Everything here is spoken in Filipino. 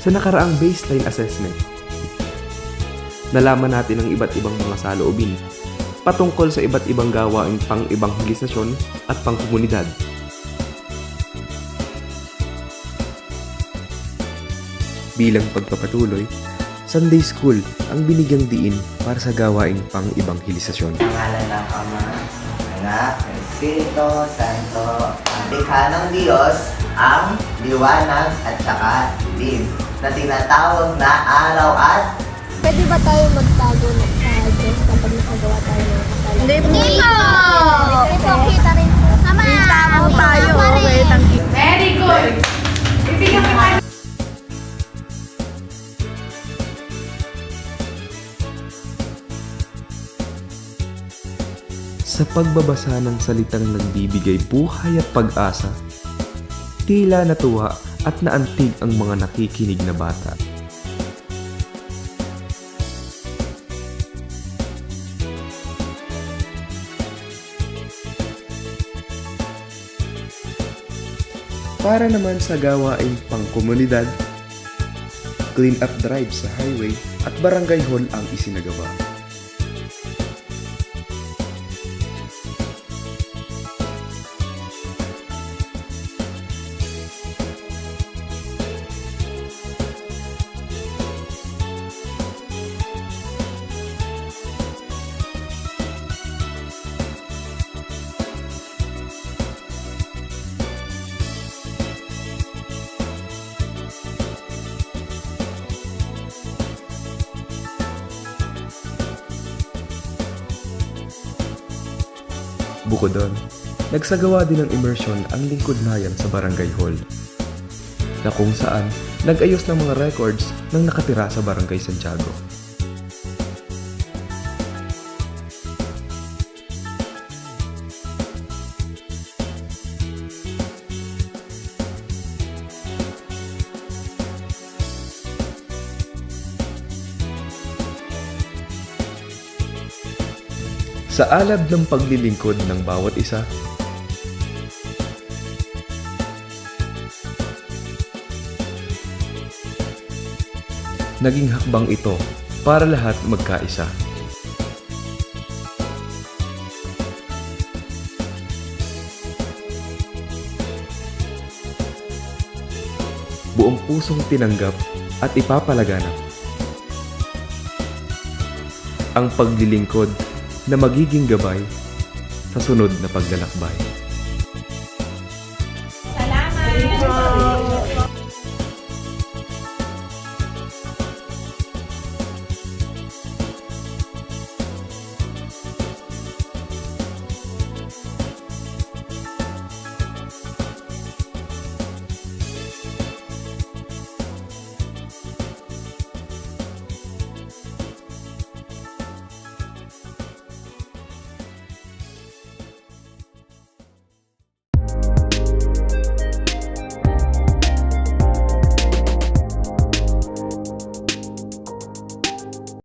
Sa nakaraang baseline assessment, nalaman natin ang iba't ibang mga saloobin patungkol sa iba't ibang gawaing pang-ebanghelisasyon at pangkomunidad. Bilang pagpapatuloy, Sunday School ang binigyang diin para sa gawaing pang-ebanghelisasyon. Ang ngalan ng Ama, Anak, ng Espiritu Santo, ang likha ng Diyos, ang liwanag at saka dilim, na tinatawag na araw at Pwede ba tayo magtago sa Diyos kapag nakagawa tayo ng kasalanan? Hindi po. Hindi po, kita rin po. Tama! Kita mo tayo. Okay, thank you. Very good. Ibigyan mo tayo. Sa pagbabasa ng salitang nagbibigay buhay at pag-asa, tila natuwa at naantig ang mga nakikinig na bata. Para naman sa gawaing pangkomunidad, clean up drive sa highway at barangay hall ang isinagawa. Bukod doon, nagsagawa din ng immersion ang Lingkod Nayan sa Barangay Hall, na kung saan nag-ayos ng mga records ng nakatira sa Barangay Santiago. Sa alab ng paglilingkod ng bawat isa, naging hakbang ito para lahat magkaisa. Buong pusong tinanggap at ipapalaganap ang paglilingkod na magiging gabay sa sunod na paglalakbay.